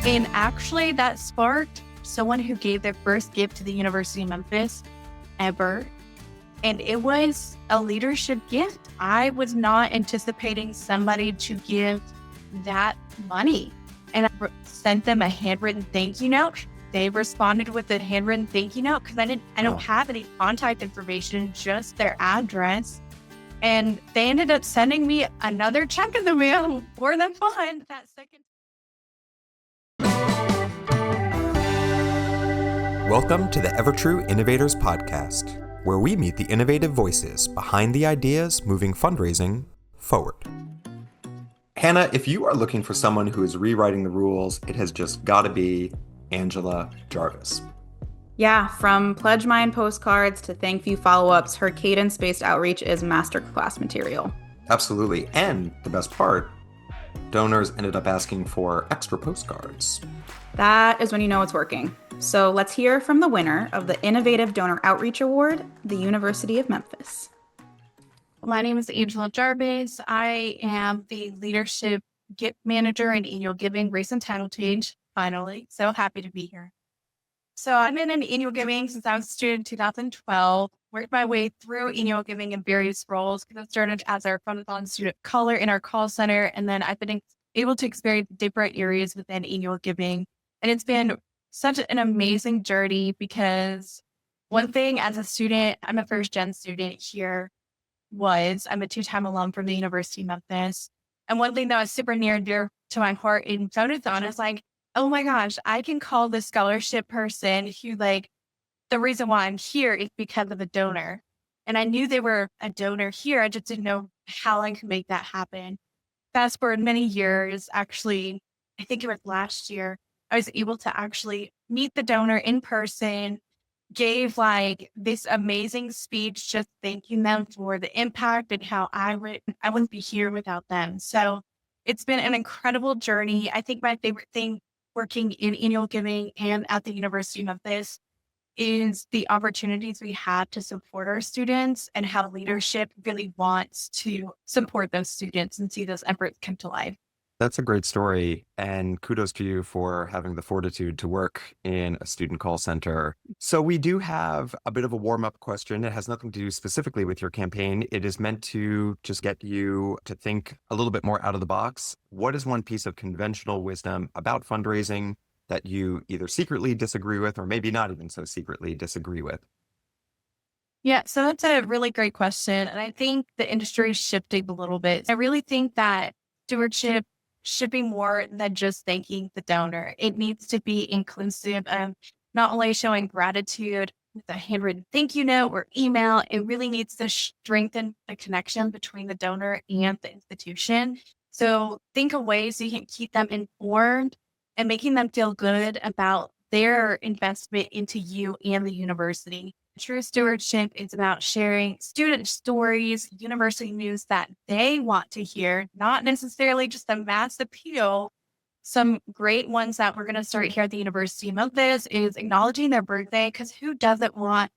And actually that sparked someone who gave their first gift to the University of Memphis ever. And it was a leadership gift. I was not anticipating somebody to give that money. And I sent them a handwritten thank you note. They responded with a handwritten thank you note because I don't have any contact information, just their address. And they ended up sending me another check in the mail for the fund that second. Welcome to the EverTrue Innovators podcast, where we meet the innovative voices behind the ideas moving fundraising forward. Hannah, if you are looking for someone who is rewriting the rules, it has just got to be Angela Jarvis. Yeah, from Pledgemine postcards to ThankView follow-ups, her cadence-based outreach is masterclass material. Absolutely. And the best part, donors ended up asking for extra postcards. That is when you know it's working. So let's hear from the winner of the Innovative Donor Outreach Award, the University of Memphis. My name is Angela Jarvis. I am the Leadership Gift Manager in Annual Giving, Race and Title Change, finally. So happy to be here. So I've been in annual giving since I was a student in 2012, worked my way through annual giving in various roles because I started as our fund student caller in our call center. And then I've been able to experience different areas within annual giving. And it's been such an amazing journey because one thing as a student, I'm a first gen student here, I'm a two-time alum from the University of Memphis. And one thing that was super near and dear to my heart in Donathon is like, oh my gosh, I can call this scholarship person who the reason why I'm here is because of a donor. And I knew they were a donor here. I just didn't know how I could make that happen. Fast forward many years, actually, I think it was last year, I was able to actually meet the donor in person, gave this amazing speech, just thanking them for the impact and how I wouldn't be here without them. So it's been an incredible journey. I think my favorite thing working in annual giving and at the University of Memphis is the opportunities we have to support our students and how leadership really wants to support those students and see those efforts come to life. That's a great story, and kudos to you for having the fortitude to work in a student call center. So we do have a bit of a warm-up question. It has nothing to do specifically with your campaign. It is meant to just get you to think a little bit more out of the box. What is one piece of conventional wisdom about fundraising that you either secretly disagree with or maybe not even so secretly disagree with? Yeah, so that's a really great question. And I think the industry is shifting a little bit. I really think that stewardship should be more than just thanking the donor. It needs to be inclusive of not only showing gratitude with a handwritten thank you note or email, it really needs to strengthen the connection between the donor and the institution. So think of ways you can keep them informed and making them feel good about their investment into you and the university. True stewardship is about sharing student stories, university news that they want to hear, not necessarily just a mass appeal. Some great ones that we're going to start here at the University of Memphis is acknowledging their birthday, because who doesn't want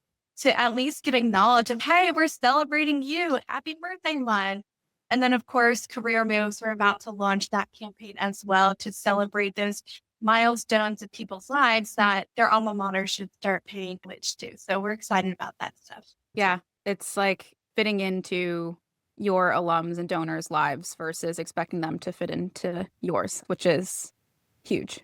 to at least get acknowledged of, hey, we're celebrating you. Happy birthday, man. And then, of course, career moves. We're about to launch that campaign as well to celebrate those milestones in people's lives that their alma mater should start paying homage to. So we're excited about that stuff. Yeah, it's like fitting into your alums and donors' lives versus expecting them to fit into yours, which is huge.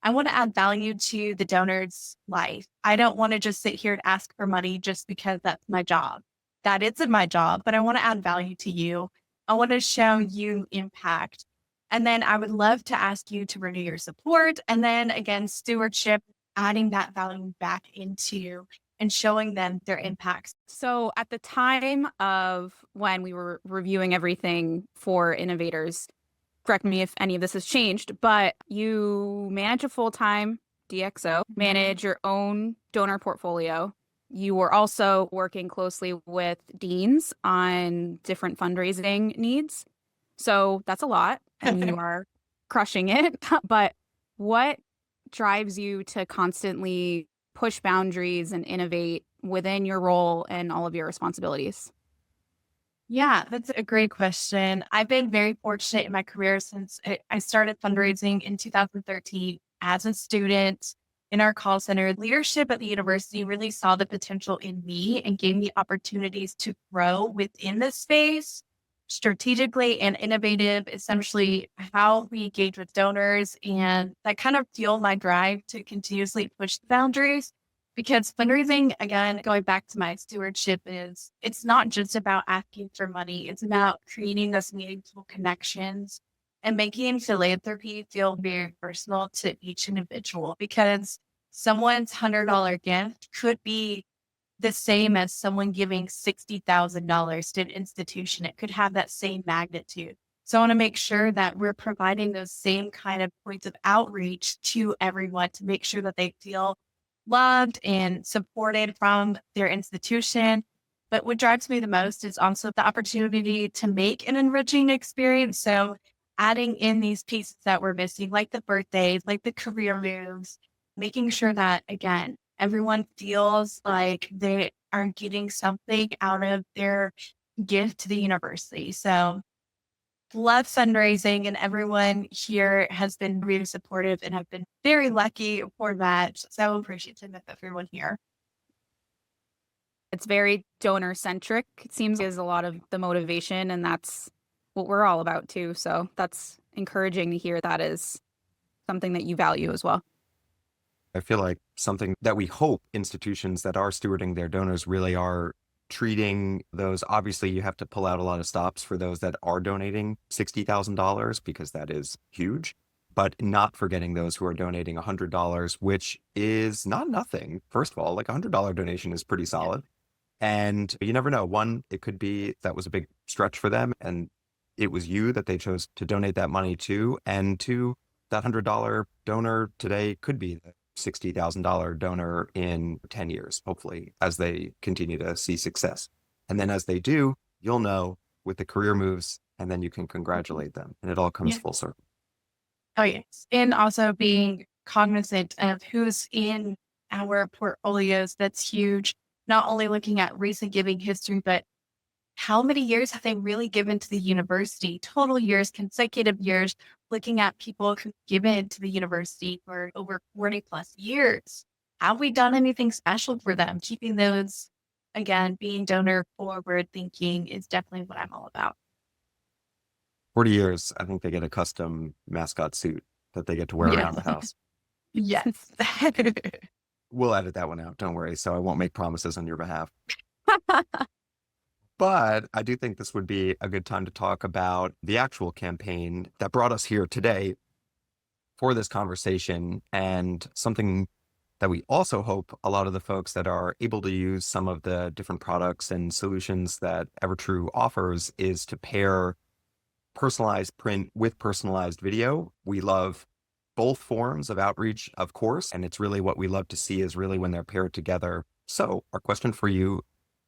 I want to add value to the donor's life. I don't want to just sit here and ask for money just because that's my job. That isn't my job, but I want to add value to you. I want to show you impact. And then I would love to ask you to renew your support. And then again, stewardship, adding that value back into and showing them their impacts. So at the time of when we were reviewing everything for Innovators, correct me if any of this has changed, but you manage a full-time DXO, manage your own donor portfolio. You were also working closely with deans on different fundraising needs. So that's a lot, and you are crushing it. But what drives you to constantly push boundaries and innovate within your role and all of your responsibilities? Yeah, that's a great question. I've been very fortunate in my career since I started fundraising in 2013. as a student in our call center, leadership at the university really saw the potential in me and gave me opportunities to grow within the space strategically and innovative, essentially how we engage with donors. And that kind of fueled my drive to continuously push the boundaries. Because fundraising, again, going back to my stewardship, is it's not just about asking for money. It's about creating those meaningful connections and making philanthropy feel very personal to each individual. Because someone's $100 gift could be the same as someone giving $60,000 to an institution. It could have that same magnitude. So I want to make sure that we're providing those same kind of points of outreach to everyone to make sure that they feel loved and supported from their institution. But what drives me the most is also the opportunity to make an enriching experience. So adding in these pieces that we're missing, like the birthdays, like the career moves, making sure that, again, everyone feels like they are getting something out of their gift to the university. So love fundraising, and everyone here has been really supportive and have been very lucky for that. So appreciative of everyone here. It's very donor centric. It seems is a lot of the motivation, and that's what we're all about too. So that's encouraging to hear that is something that you value as well. I feel like something that we hope institutions that are stewarding their donors really are treating those. Obviously, you have to pull out a lot of stops for those that are donating $60,000 because that is huge, but not forgetting those who are donating $100, which is not nothing. First of all, like $100 donation is pretty solid. And you never know. One, it could be that was a big stretch for them and it was you that they chose to donate that money to. And two, that $100 donor today could be the $60,000 donor in 10 years, hopefully, as they continue to see success. And then as they do, you'll know with the career moves, and then you can congratulate them. And it all comes full circle. Oh, yes. And also being cognizant of who's in our portfolios. That's huge. Not only looking at recent giving history, but how many years have they really given to the university? Total years, consecutive years, looking at people who've given to the university for over 40 plus years. Have we done anything special for them? Keeping those, again, being donor forward thinking is definitely what I'm all about. 40 years, I think they get a custom mascot suit that they get to wear around the house. Yes. We'll edit that one out. Don't worry. So I won't make promises on your behalf. But I do think this would be a good time to talk about the actual campaign that brought us here today for this conversation, and something that we also hope a lot of the folks that are able to use some of the different products and solutions that EverTrue offers is to pair personalized print with personalized video. We love both forms of outreach, of course, and it's really what we love to see is really when they're paired together. So our question for you,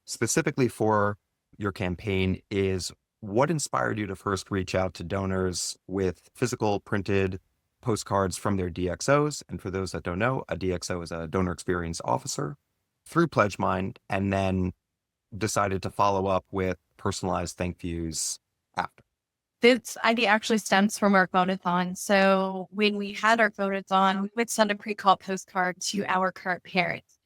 specifically for your campaign, is what inspired you to first reach out to donors with physical printed postcards from their DXOs? And for those that don't know, a DXO is a donor experience officer through Pledgemine, and then decided to follow up with personalized ThankViews after. This idea actually stems from our phonathon. So when we had our phonathon, we would send a pre-call postcard to our current parents,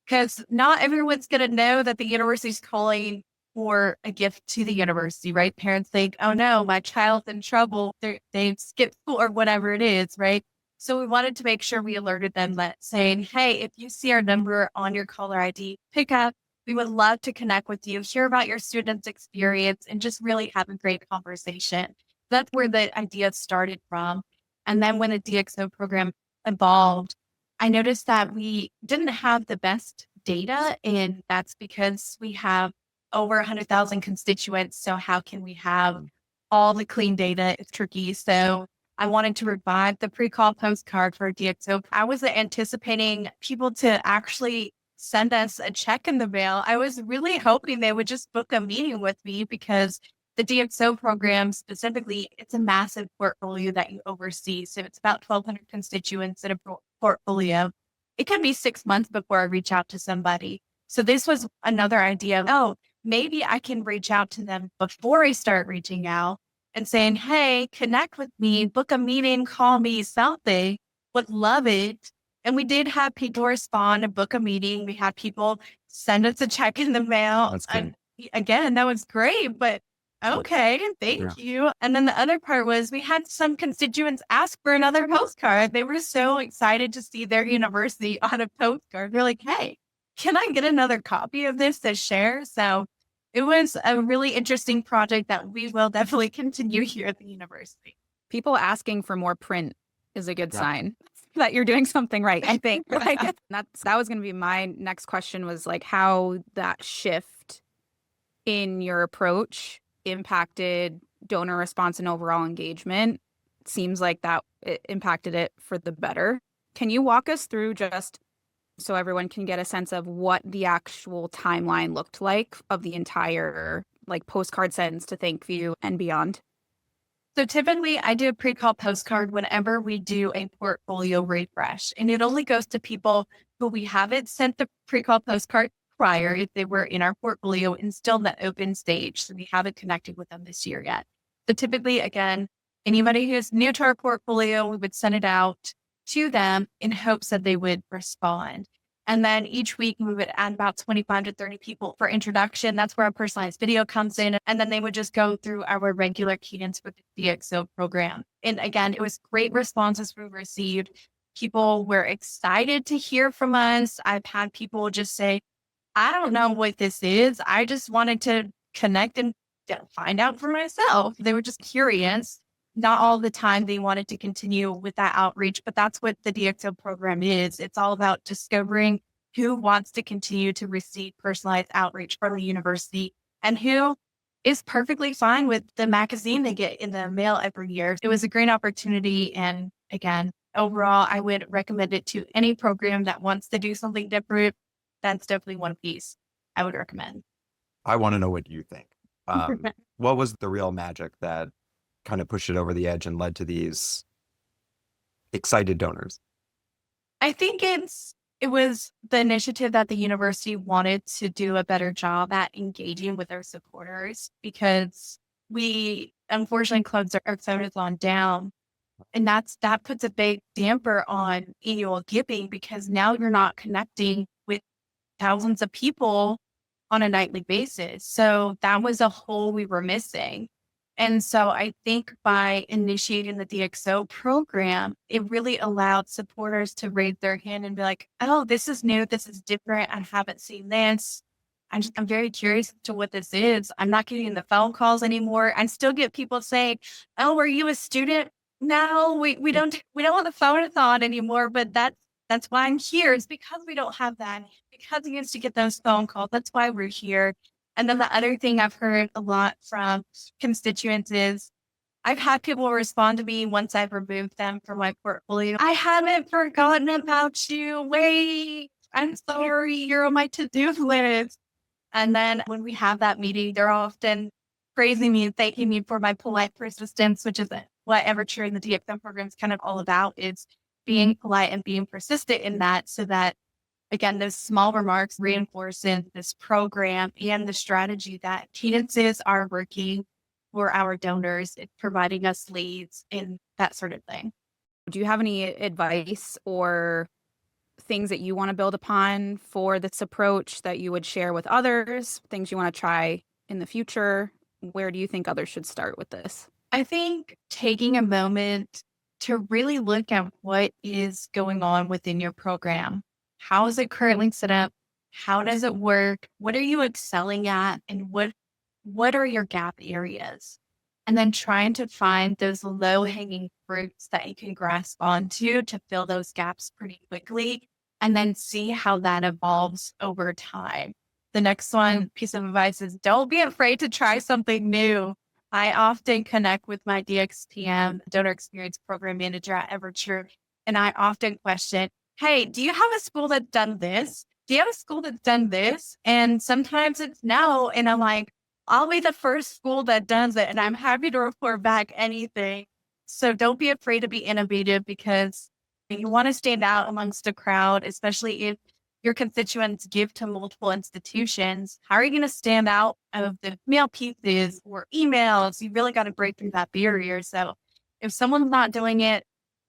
because not everyone's going to know that the university's calling for a gift to the university, right? Parents think, oh no, my child's in trouble. They've skipped school or whatever it is, right? So we wanted to make sure we alerted them that saying, hey, if you see our number on your caller ID, pick up. We would love to connect with you, hear about your student's experience, and just really have a great conversation. That's where the idea started from. And then when the DXO program evolved, I noticed that we didn't have the best data, and that's because we have over 100,000 constituents. So how can we have all the clean data? It's tricky. So I wanted to revive the pre-call postcard for DXO. I was anticipating people to actually send us a check in the mail. I was really hoping they would just book a meeting with me, because the DXO program specifically, it's a massive portfolio that you oversee. So it's about 1,200 constituents in a portfolio. It can be 6 months before I reach out to somebody. So this was another idea of, oh, maybe I can reach out to them before I start reaching out and saying, hey, connect with me, book a meeting, call me, something. would love it. And we did have people respond and book a meeting. We had people send us a check in the mail. That's good. And again, that was great, but okay, thank you. And then the other part was we had some constituents ask for another postcard. They were so excited to see their university on a postcard. They're like, hey, can I get another copy of this to share? So it was a really interesting project that we will definitely continue here at the university. People asking for more print is a good sign that you're doing something right, I think. Like, that was going to be my next question, was like how that shift in your approach impacted donor response and overall engagement. It seems like that it impacted it for the better. Can you walk us through, just so everyone can get a sense of what the actual timeline looked like of the entire like postcard sends to ThankView and beyond? So typically I do a pre-call postcard whenever we do a portfolio refresh, and it only goes to people who we haven't sent the pre-call postcard prior if they were in our portfolio and still in the open stage. So we haven't connected with them this year yet. So typically, again, anybody who's new to our portfolio, we would send it out to them in hopes that they would respond. And then each week we would add about 25 to 30 people for introduction. That's where our personalized video comes in. And then they would just go through our regular cadence with the DXO program. And again, it was great responses we received. People were excited to hear from us. I've had people just say, I don't know what this is. I just wanted to connect and find out for myself. They were just curious. Not all the time they wanted to continue with that outreach, but that's what the DXO program is. It's all about discovering who wants to continue to receive personalized outreach from the university and who is perfectly fine with the magazine they get in the mail every year. It was a great opportunity. And again, overall, I would recommend it to any program that wants to do something different. That's definitely one piece I would recommend. I want to know what you think. What was the real magic that kind of pushed it over the edge and led to these excited donors? I think it was the initiative that the university wanted to do a better job at engaging with their supporters, because we unfortunately closed our Exodathon down. And that puts a big damper on annual giving, because now you're not connecting with thousands of people on a nightly basis. So that was a hole we were missing. And so I think by initiating the DXO program, it really allowed supporters to raise their hand and be like, oh, this is new. This is different. I haven't seen this. I'm very curious to what this is. I'm not getting the phone calls anymore. I still get people saying, oh, were you a student? No, we don't want the phone-a-thon anymore, but that's why I'm here. It's because we don't have that, because we used to get those phone calls. That's why we're here. And then the other thing I've heard a lot from constituents is I've had people respond to me once I've removed them from my portfolio. I haven't forgotten about you. Wait, I'm sorry, you're on my to-do list. And then when we have that meeting, they're often praising me and thanking me for my polite persistence, which is what EverTrue and the DXM program is kind of all about, is being polite and being persistent in that, so that, again, those small remarks reinforces this program and the strategy that cadences are working for our donors, providing us leads and that sort of thing. Do you have any advice or things that you want to build upon for this approach that you would share with others, things you want to try in the future? Where do you think others should start with this? I think taking a moment to really look at what is going on within your program. How is it currently set up? How does it work? What are you excelling at? And what are your gap areas? And then trying to find those low-hanging fruits that you can grasp onto to fill those gaps pretty quickly, and then see how that evolves over time. The next one piece of advice is don't be afraid to try something new. I often connect with my DXPM, Donor Experience Program Manager at EverTrue, and I often question, hey, do you have a school that's done this? Do you have a school that's done this? And sometimes it's no. And I'm like, I'll be the first school that does it. And I'm happy to report back anything. So don't be afraid to be innovative, because you want to stand out amongst the crowd, especially if your constituents give to multiple institutions. How are you going to stand out of the mail pieces or emails? You really got to break through that barrier. So if someone's not doing it,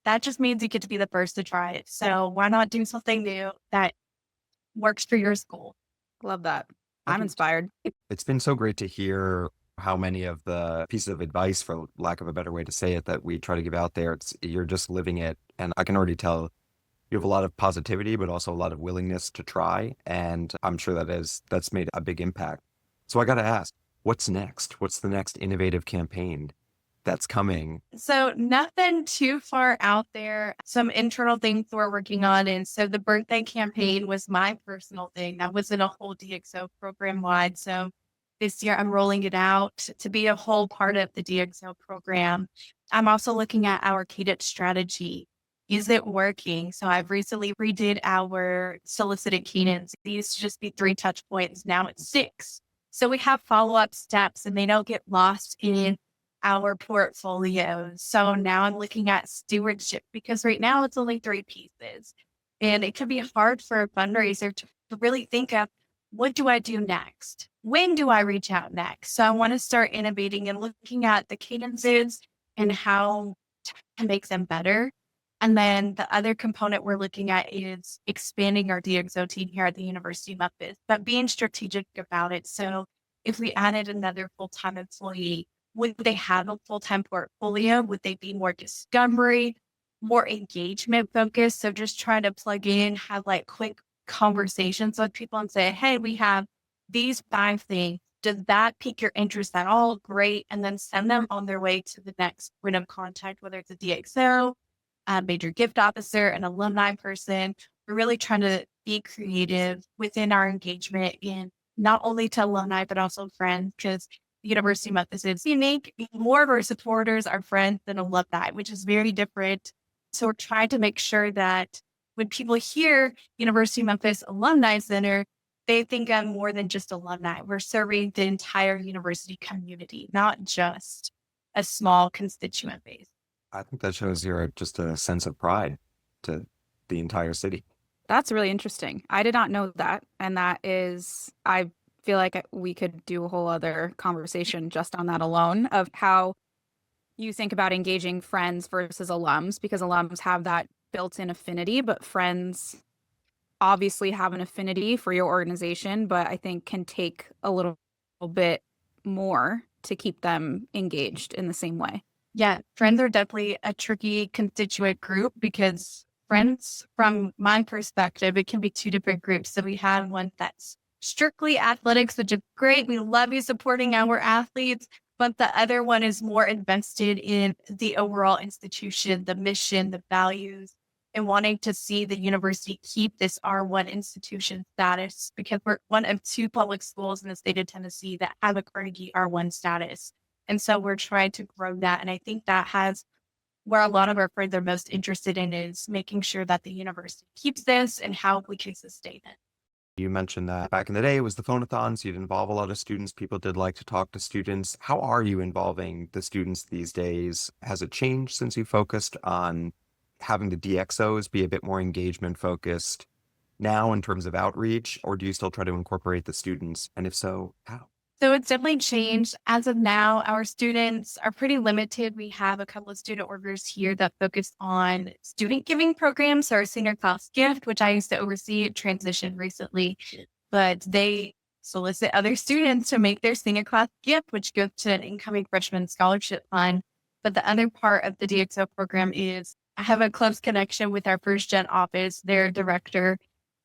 that just means you get to be the first to try it. So why not do something new that works for your school? Love that. I I'm think inspired. it's been so great to hear how many of the pieces of advice, for lack of a better way to say it, that we try to give out there. You're just living it. And I can already tell you have a lot of positivity, but also a lot of willingness to try. And I'm sure that's made a big impact. So I got to ask, what's next? What's the next innovative campaign that's coming? So nothing too far out there. Some internal things we're working on. And so the birthday campaign was my personal thing. That wasn't a whole DXO program wide. So this year I'm rolling it out to be a whole part of the DXO program. I'm also looking at our cadence strategy. Is it working? So I've recently redid our solicited cadence. It used to just be 3 touch points. Now it's 6. So we have follow-up steps and they don't get lost in our portfolios. So now I'm looking at stewardship because right now it's only 3 pieces. And it can be hard for a fundraiser to really think of, what do I do next? When do I reach out next? So I want to start innovating and looking at the cadences and how to make them better. And then the other component we're looking at is expanding our DXO team here at the University of Memphis, but being strategic about it. So if we added another full-time employee, would they have a full-time portfolio? Would they be more discovery, more engagement focused? So just trying to plug in, have like quick conversations with people and say, hey, we have these 5 things. Does that pique your interest at all? Great. And then send them on their way to the next point of contact, whether it's a DXO, a major gift officer, an alumni person. We're really trying to be creative within our engagement in not only to alumni, but also friends, because the University of Memphis is unique. More of our supporters are friends than alumni, which is very different. So we're trying to make sure that when people hear University of Memphis Alumni Center, they think of more than just alumni. We're serving the entire university community, not just a small constituent base. I think that shows you're just a sense of pride to the entire city. That's really interesting. I did not know that. And that is, I feel like we could do a whole other conversation just on that alone of how you think about engaging friends versus alums, because alums have that built-in affinity, but friends obviously have an affinity for your organization, but I think can take a little bit more to keep them engaged in the same way. Yeah, friends are definitely a tricky constituent group because friends, from my perspective, it can be 2 different groups. So we have one that's strictly athletics, which is great. We love you supporting our athletes. But the other one is more invested in the overall institution, the mission, the values, and wanting to see the university keep this R1 institution status, because we're one of 2 public schools in the state of Tennessee that have a Carnegie R1 status. And so we're trying to grow that. And I think that has where a lot of our friends are most interested in is making sure that the university keeps this and how we can sustain it. You mentioned that back in the day it was the phonathons. You'd involve a lot of students. People did like to talk to students. How are you involving the students these days? Has it changed since you focused on having the DXOs be a bit more engagement focused now in terms of outreach, or do you still try to incorporate the students? And if so, how? So it's definitely changed. As of now, our students are pretty limited. We have a couple of student orders here that focus on student giving programs. So our senior class gift, which I used to oversee, transitioned recently, but they solicit other students to make their senior class gift, which goes to an incoming freshman scholarship fund. But the other part of the DXO program is I have a close connection with our first gen office, their director,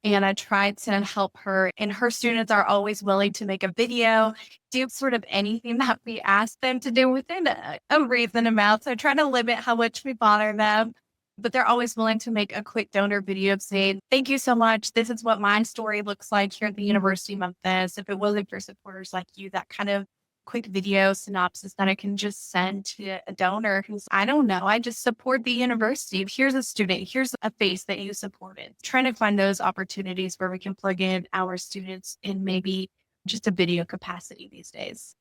and I tried to help her, and her students are always willing to make a video, do sort of anything that we ask them to do within a reasonable amount. So I try to limit how much we bother them, but they're always willing to make a quick donor video of saying, thank you so much. This is what my story looks like here at the University of Memphis. If it wasn't for supporters like you, that kind of quick video synopsis that I can just send to a donor who's, I don't know, I just support the university. Here's a student, here's a face that you supported. Trying to find those opportunities where we can plug in our students in maybe just a video capacity these days.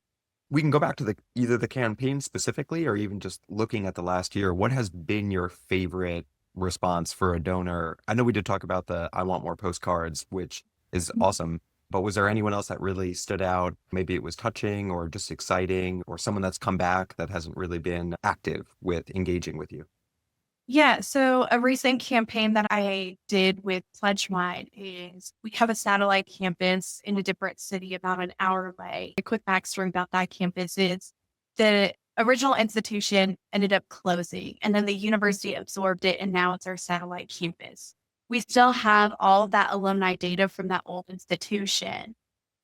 We can go back to either the campaign specifically or even just looking at the last year. What has been your favorite response for a donor? I know we did talk about the I want more postcards, which is awesome. But was there anyone else that really stood out? Maybe it was touching or just exciting, or someone that's come back that hasn't really been active with engaging with you? Yeah, so a recent campaign that I did with Pledgemine is we have a satellite campus in a different city about an hour away. A quick backstory about that campus is the original institution ended up closing, and then the university absorbed it, and now it's our satellite campus. We still have all of that alumni data from that old institution.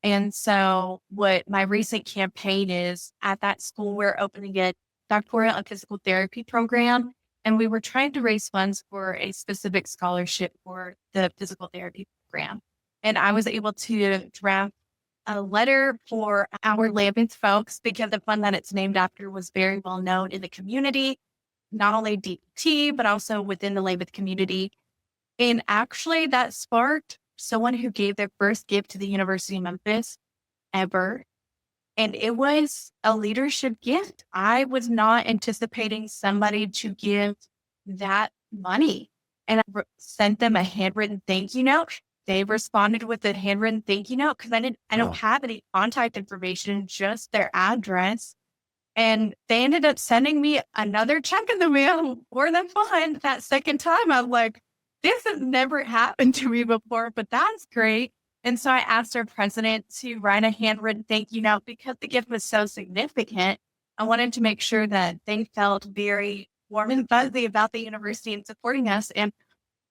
And so what my recent campaign is at that school, we're opening a doctoral and physical therapy program. And we were trying to raise funds for a specific scholarship for the physical therapy program. And I was able to draft a letter for our Lambeth folks because the fund that it's named after was very well known in the community, not only DPT, but also within the Lambeth community. And actually that sparked someone who gave their first gift to the University of Memphis ever. And it was a leadership gift. I was not anticipating somebody to give that money. And I sent them a handwritten thank you note. They responded with a handwritten thank you note because I don't have any contact information, just their address. And they ended up sending me another check in the mail for the fund that second time. I'm like, this has never happened to me before, but that's great. And so I asked our president to write a handwritten thank you note because the gift was so significant. I wanted to make sure that they felt very warm and fuzzy about the university and supporting us. And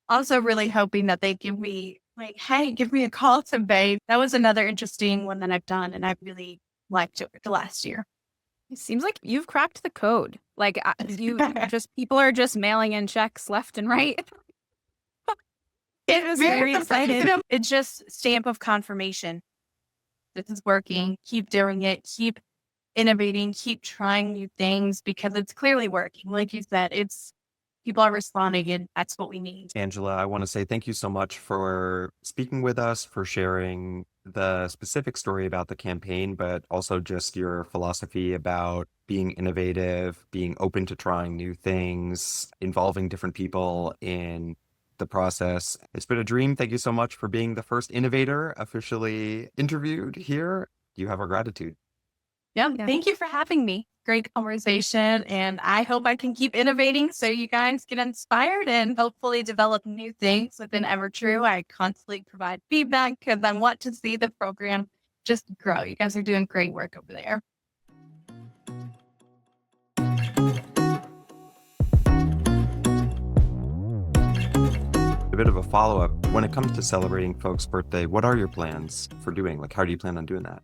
also really hoping that they give me like, hey, give me a call someday. That was another interesting one that I've done. And I really liked it the last year. It seems like you've cracked the code. Like people are just mailing in checks left and right. It was very excited. It's just stamp of confirmation. This is working. Keep doing it. Keep innovating. Keep trying new things because it's clearly working. Like you said, people are responding and that's what we need. Angela, I want to say thank you so much for speaking with us, for sharing the specific story about the campaign, but also just your philosophy about being innovative, being open to trying new things, involving different people in the process. It's been a dream. Thank you so much for being the first innovator officially interviewed here. You have our gratitude. Yeah, thank you for having me. Great conversation. And I hope I can keep innovating so you guys get inspired and hopefully develop new things within EverTrue. I constantly provide feedback because I want to see the program just grow. You guys are doing great work over there. A bit of a follow-up. When it comes to celebrating folks' birthday, what are your plans for doing? Like, how do you plan on doing that?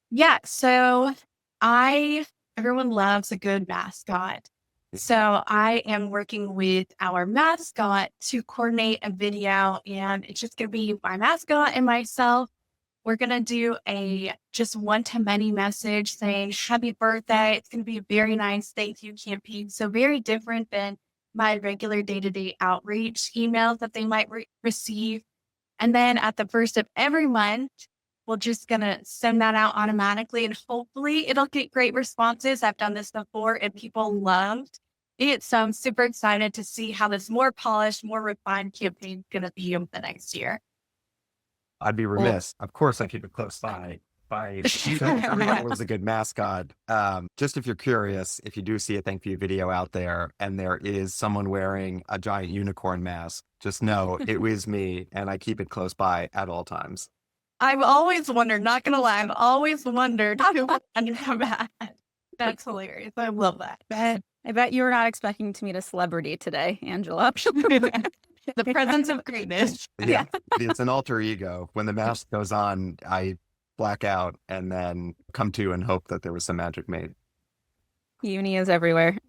Yeah, so everyone loves a good mascot. So I am working with our mascot to coordinate a video, and it's just going to be my mascot and myself. We're going to do a just one-to-many message saying happy birthday. It's going to be a very nice thank you campaign. So very different than my regular day-to-day outreach emails that they might receive. And then at the first of every month, we're just going to send that out automatically and hopefully it'll get great responses. I've done this before and people loved it. So I'm super excited to see how this more polished, more refined campaign is going to be over the next year. I'd be remiss. Of course, I keep it close by everyone was a good mascot. Just if you're curious, if you do see a ThankView video out there and there is someone wearing a giant unicorn mask, just know it was me and I keep it close by at all times. I've always wondered, not going to lie, I've always wondered who I'm at. That's hilarious. I love that. I bet you were not expecting to meet a celebrity today, Angela. The presence of greatness. Yeah. It's an alter ego. When the mask goes on, I black out and then come to and hope that there was some magic made. Uni is everywhere.